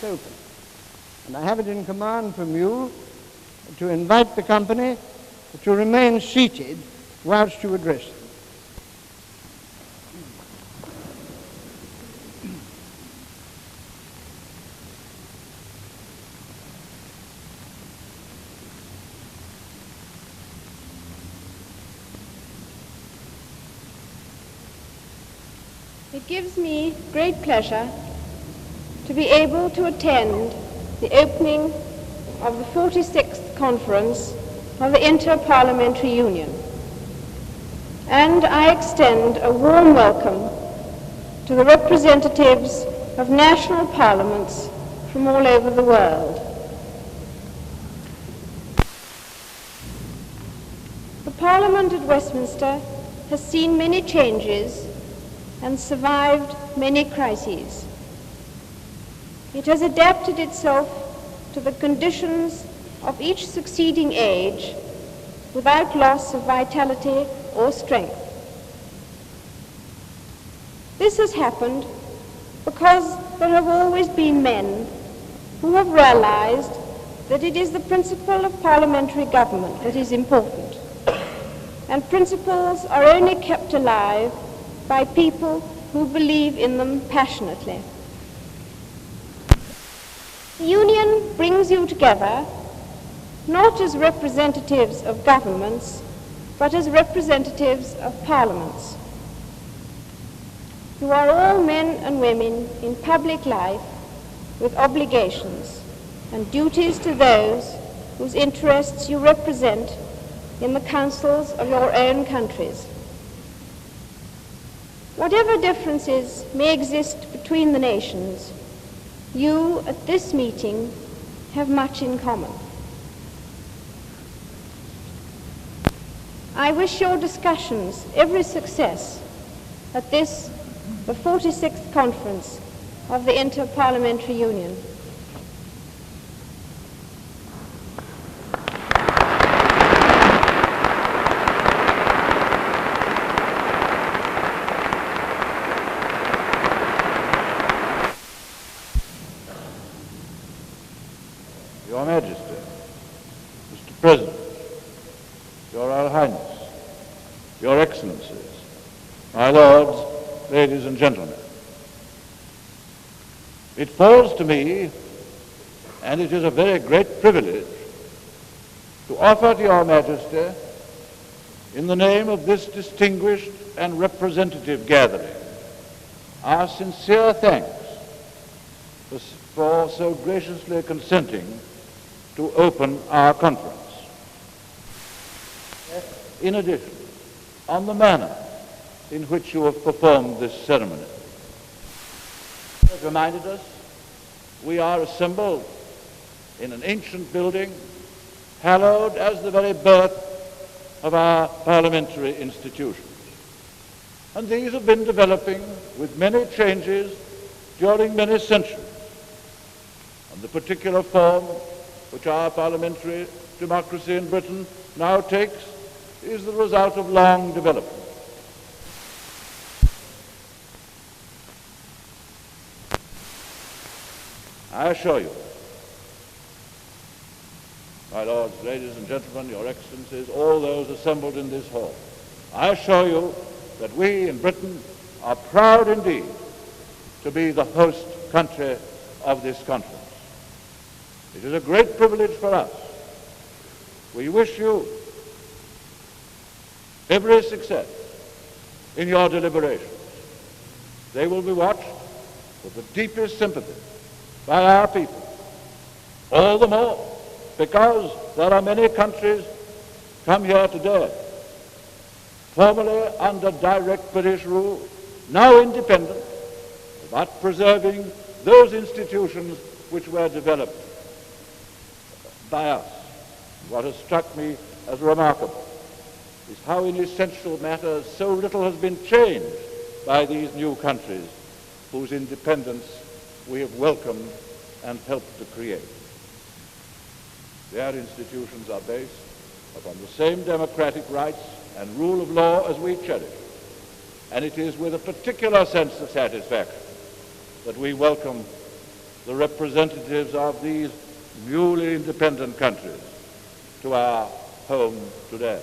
it's open. And I have it in command from you to invite the company to remain seated whilst you address them. It gives me great pleasure to be able to attend the opening of the 46th Conference of the Inter-Parliamentary Union, and I extend a warm welcome to the representatives of national parliaments from all over the world. The Parliament at Westminster has seen many changes and survived many crises. It has adapted itself to the conditions of each succeeding age without loss of vitality or strength. This has happened because there have always been men who have realized that it is the principle of parliamentary government that is important, and principles are only kept alive by people who believe in them passionately. The Union brings you together not as representatives of governments, but as representatives of parliaments. You are all men and women in public life with obligations and duties to those whose interests you represent in the councils of your own countries. Whatever differences may exist between the nations, you at this meeting have much in common. I wish your discussions every success at this, the 46th Conference of the Inter-Parliamentary Union. Your Majesty, Mr. President, Your Royal Highness, Your Excellencies, my lords, ladies and gentlemen. It falls to me, and it is a very great privilege, to offer to Your Majesty, in the name of this distinguished and representative gathering, our sincere thanks for so graciously consenting to open our conference. In addition, on the manner in which you have performed this ceremony. As reminded us, we are assembled in an ancient building, hallowed as the very birth of our parliamentary institutions. And these have been developing with many changes during many centuries. And the particular form which our parliamentary democracy in Britain now takes is the result of long development. I assure you, my lords, ladies and gentlemen, your excellencies, all those assembled in this hall, I assure you that we in Britain are proud indeed to be the host country of this conference. It is a great privilege for us. We wish you every success in your deliberations. They will be watched with the deepest sympathy by our people. All the more because there are many countries come here today, formerly under direct British rule, now independent, but preserving those institutions which were developed by us. What has struck me as remarkable is how in essential matters so little has been changed by these new countries whose independence we have welcomed and helped to create. Their institutions are based upon the same democratic rights and rule of law as we cherish, and it is with a particular sense of satisfaction that we welcome the representatives of these newly independent countries to our home today.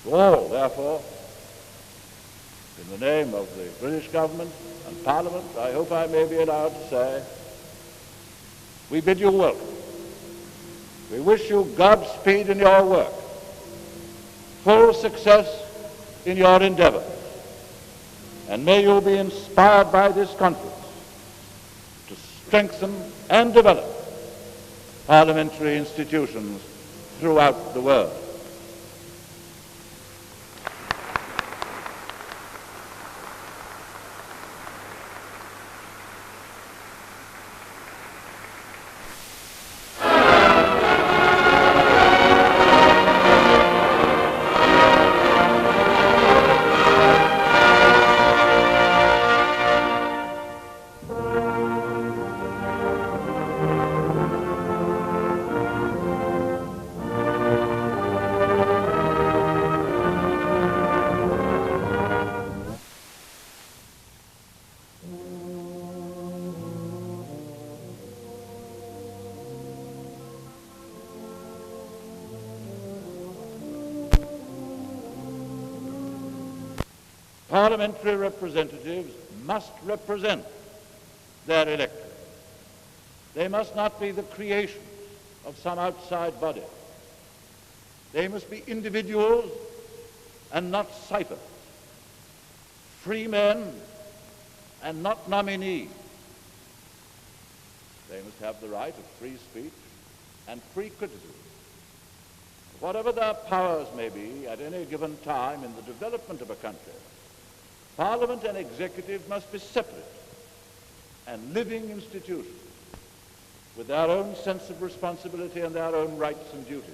To all, therefore, in the name of the British government and Parliament, I hope I may be allowed to say, we bid you welcome. We wish you Godspeed in your work, full success in your endeavors, and may you be inspired by this conference to strengthen and develop parliamentary institutions throughout the world. Parliamentary representatives must represent their electorate. They must not be the creations of some outside body. They must be individuals and not ciphers, free men and not nominees. They must have the right of free speech and free criticism. Whatever their powers may be at any given time in the development of a country, Parliament and executive must be separate and living institutions with their own sense of responsibility and their own rights and duties.